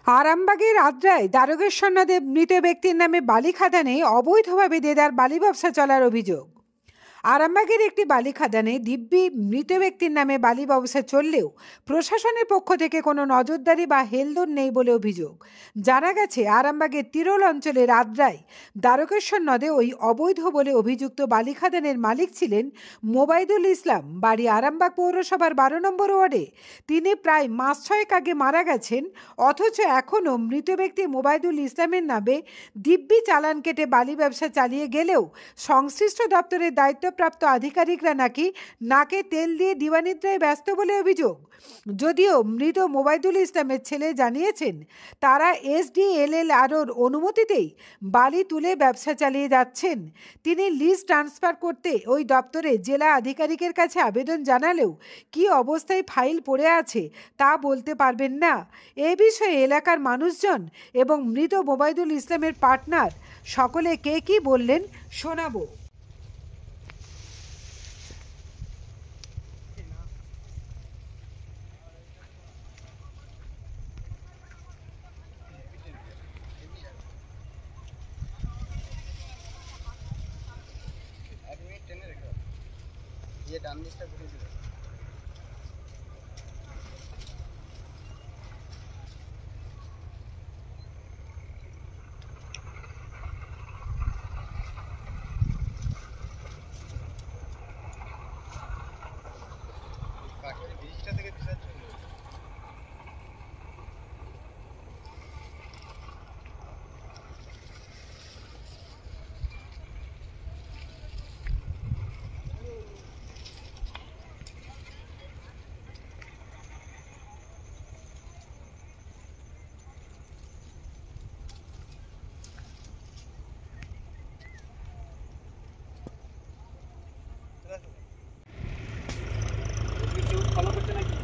আরামবাগের আদ্রায় দ্বারকেশ্বর নদে মৃত ব্যক্তির নামে বালি খাদানে অবৈধভাবে দেদার বালি ব্যবসা চলার অভিযোগ। আরামবাগের একটি বালি খাদানে দিব্যি মৃত ব্যক্তির নামে বালি ব্যবসা চললেও প্রশাসনের পক্ষ থেকে কোনো নজরদারি বা হেলদোল নেই বলে অভিযোগ। জানা গেছে, আরামবাগের তিরোল অঞ্চলের আদ্রায় দ্বারকেশ্বর নদে ওই অবৈধ বলে অভিযুক্ত বালি খাদানের মালিক ছিলেন মোবাইদুল ইসলাম, বাড়ি আরামবাগ পৌরসভার 12 নম্বর ওয়ার্ডে। তিনি প্রায় মাস 6 আগে মারা গেছেন, অথচ এখনও মৃত ব্যক্তি মোবাইদুল ইসলামের নামে দিব্যি চালান কেটে বালি ব্যবসা চালিয়ে গেলেও সংশ্লিষ্ট দপ্তরের দায়িত্বপ্রাপ্ত আধিকারিকরা নাকি নাকে তেল দিয়ে দিবানিদ্রায় ব্যস্ত বলে অভিযোগ। যদিও মৃত মোবাইদুল ইসলামের ছেলে জানিয়েছেন, তারা SDLLROর অনুমতিতেই বালি তুলে ব্যবসা চালিয়ে যাচ্ছেন। তিনি লিজ ট্রান্সফার করতে ওই দপ্তরে জেলা আধিকারিকের কাছে আবেদন জানালেও কী অবস্থায় ফাইল পড়ে আছে তা বলতে পারবেন না। এ বিষয়ে এলাকার মানুষজন এবং মৃত মোবাইদুল ইসলামের পার্টনার সকলে কে কী বললেন শোনাবো। ये डान दिसটা ঘুরে দিল। কাঠের ব্রিজটা থেকে বিশাল চলে। ফলো করতে নাকি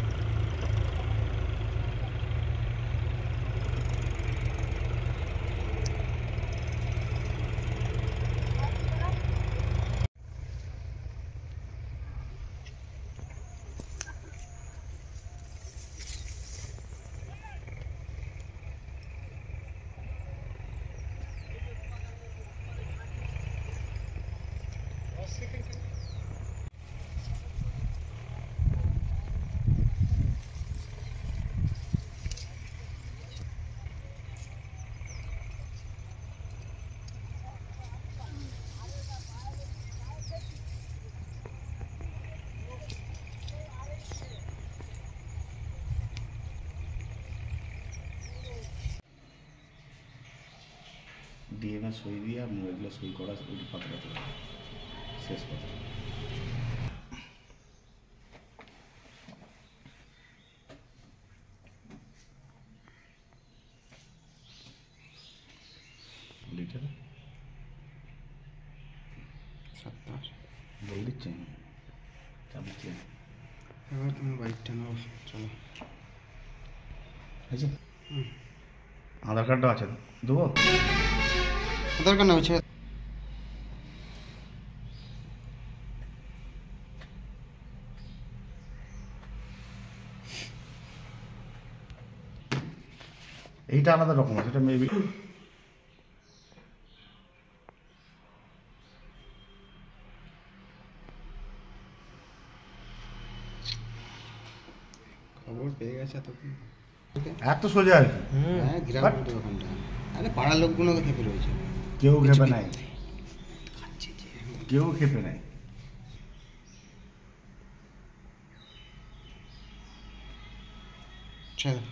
ডিএমএ সই দিয়ে আর এগুলো সই করা ওই পাতাটা তোলা শেষ কথা। লিটার 7 বল দিচ্ছে চাপ দিচ্ছে। এবার তুমি বাইকটা নাও, চলো। আছে আধার কার্ডটা আছে, দেবো আধার কার্ড আছে। এইটা আলাদা রকম আছে, এটা মেবি খবর পেয়ে গেছে এত সোজা আর কি। হ্যাঁ, গ্রাম ওখানটা। আরে পাড়ার লোকগুলো তো খেপে রয়েছে, কেউ খেপে নাই, কেউ খেপে নাই।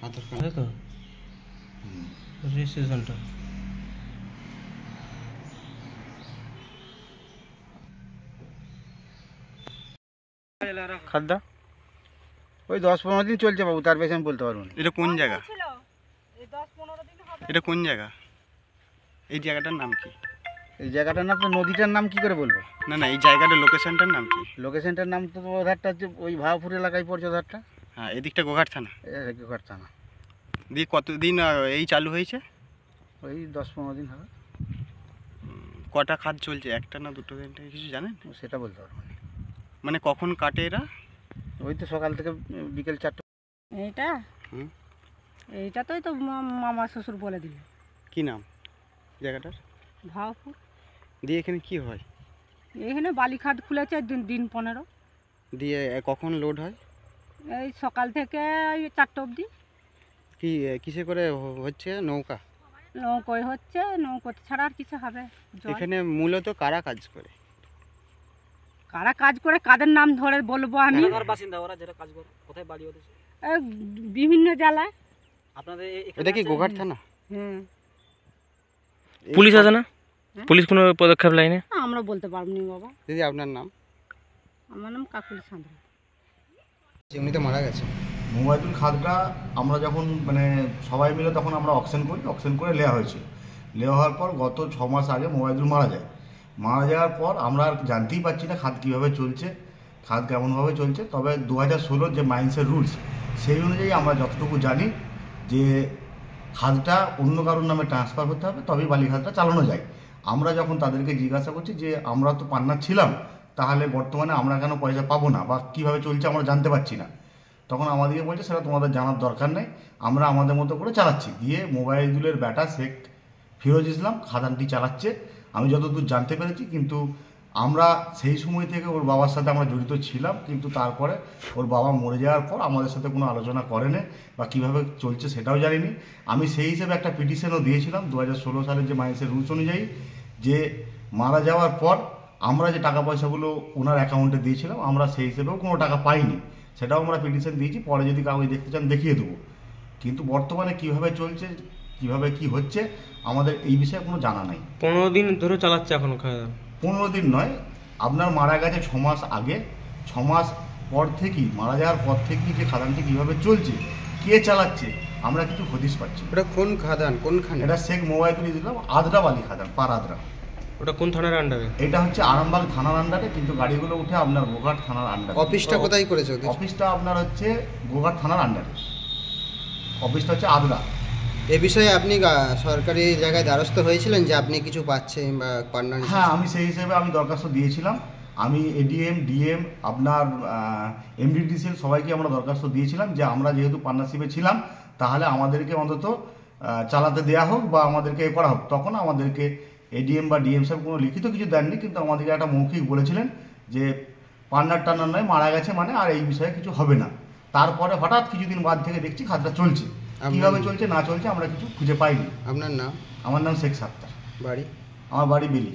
আধার কার্ড তো রেজিস্ট্রেশনটা খাদ্যা ওই 10-15 দিন চলছে বাবু, তার বেশি আমি বলতে পারবো না। এটা কোন জায়গা? এটা কোন জায়গা? এই জায়গাটার নাম কি? এই জায়গাটার নাম তো, নদীটার নাম কি করে বলবো? না না, এই জায়গাটার লোকেশনটার নাম কি? লোকেশনটার নাম তো ওধারটা হচ্ছে ওই ভাওপুর এলাকায় পড়ছে ওধারটা। হ্যাঁ, এদিকটা গোঘাট থানা। গোঘাট থানা। দিয়ে কতদিন এই চালু হয়েছে? ওই 10-15 দিন হবে। কটা খাত চলছে, একটা না দুটো, তিনটে, কিছু জানেন? সেটা বলতে পারবো না। মানে কখন কাটে এরা? ওই তো সকাল থেকে বিকেল 4টা। এইটা এইটাতেই তো মামা শ্বশুর বলে দিল। কি নাম জায়গাটার? ভাবপুর। দিয়ে এখানে কি হয়? এখানে বালিখাত খুলেছে দিন 15। দিয়ে কখন লোড হয়? এই সকাল থেকে 4টা অবধি। কি কিসে করে হচ্ছে? নৌকা? নৌকোয় হচ্ছে, নৌকো ছাড়া আর কিছু হবে? জল। এখানে মূলত কারা কাজ করে? কারা কাজ করে কাদের নাম ধরে বলবো আমি? বাসিন্দা ওরা যেটা কাজ করে, কোথায় বাড়ি ওদের? এই বিভিন্ন জেলায়। আপনাদের এটা কি গোঘাট থানা? হ্যাঁ। পুলিশ আছে না? পুলিশ কোনো পদক্ষেপ নেয়নি? আমরা বলতে পারবো না বাবা। দিদি আপনার নাম? আমার নাম কাকুলি সাঁতরা। এমনিতে মারা গেছে। মোবাইদুল খাদটা আমরা যখন মানে সবাই মিলে তখন আমরা অকশন করে নেওয়া হয়েছিল। নেওয়া হওয়ার পর গত 6 মাস আগে মোবাইদুল মারা যায়। মারা যাওয়ার পর আমরা আর জানতেই পারছি না খাদ কীভাবে চলছে, খাদ কেমনভাবে চলছে। তবে 2016 যে মাইন্সের রুলস সেই অনুযায়ী আমরা যতটুকু জানি যে খাদটা অন্য কারোর নামে ট্রান্সফার হতে হবে, তবেই বালিখাদটা চালানো যায়। আমরা যখন তাদেরকে জিজ্ঞাসা করছি যে আমরা তো পার্টনার ছিলাম, তাহলে বর্তমানে আমরা কেন পয়সা পাবো না বা কীভাবে চলছে আমরা জানতে পারছি না, তখন আমাদেরকে বলছে সেটা তোমাদের জানার দরকার নেই, আমরা আমাদের মতো করে চালাচ্ছি। দিয়ে মোবাইদুলের ব্যাটা শেখ ফিরোজ ইসলাম খাদানটি চালাচ্ছে আমি যতদূর জানতে পেরেছি। কিন্তু আমরা সেই সময় থেকে ওর বাবার সাথে আমরা জড়িত ছিলাম, কিন্তু তারপরে ওর বাবা মরে যাওয়ার পর আমাদের সাথে কোনো আলোচনা করেনি বা কীভাবে চলছে সেটাও জানিনি। আমি সেই হিসেবে একটা পিটিশনও দিয়েছিলাম 2016 সালের যে মাইন্সের রুলস অনুযায়ী, যে মারা যাওয়ার পর আমরা যে টাকা পয়সাগুলো ওনার অ্যাকাউন্টে দিয়েছিলাম আমরা সেই হিসেবেও কোনো টাকা পাইনি, সেটাও আমরা পিটিশন দিয়েছি। পরে যদি কাগজ দেখতে চান দেখিয়ে দেবো। কিন্তু বর্তমানে কিভাবে চলছে, কিভাবে কি হচ্ছে আমাদের এই বিষয়ে কোনো জানা নাই। 15 দিন ধরে চালাচ্ছে এখন। 15 দিন নয়, আপনার মারা গেছে 6 মাস আগে। 6 মাস পর থেকেই, মারা যাওয়ার পর থেকেই যে খাদানটি কীভাবে চলছে, কে চালাচ্ছে আমরা কিছু হদিশ পাচ্ছি। ওটা কোন খাদান, কোনখানে? এটা শেখ মোবাইদুল ইসলাম আদ্রা বালি খাদান, পার আদ্রা। ওটা কোন থানার আন্ডারে? এটা হচ্ছে আরামবাগ থানার আন্ডারে, কিন্তু গাড়িগুলো উঠে আপনার গোঘাট থানার আন্ডারে। অফিসটা কোথায় করেছে? অফিসটা আপনার হচ্ছে গোঘাট থানার আন্ডারে, অফিসটা হচ্ছে আদ্রা। এ বিষয়ে আপনি সরকারি জায়গায় দ্বারস্থ হয়েছিলেন যে আপনি কিছু পাচ্ছেন বা পান্না? হ্যাঁ, আমি সেই হিসেবে আমি দরখাস্ত দিয়েছিলাম। আমি এডিএম, ডিএম, আপনার এমডিডিসিএল সবাইকে আমরা দরখাস্ত দিয়েছিলাম যে আমরা যেহেতু পার্টনারশিপে ছিলাম তাহলে আমাদেরকে অন্তত চালাতে দেওয়া হোক বা আমাদেরকে করা হোক। তখন আমাদেরকে এডিএম বা ডিএম সাহেব কোনো লিখিত কিছু দেননি, কিন্তু আমাদেরকে একটা মৌখিক বলেছিলেন যে পার্টনার নয়, মারা গেছে মানে আর এই বিষয়ে কিছু হবে না। তারপরে হঠাৎ কিছুদিন বাদ থেকে দেখছি খাতটা চলছে। কীভাবে চলছে না চলছে আমরা কিছু খুঁজে পাইনি। আপনার নাম? আমার নাম শেখ সাত্তার। বাড়ি? আমার বাড়ি বেলি।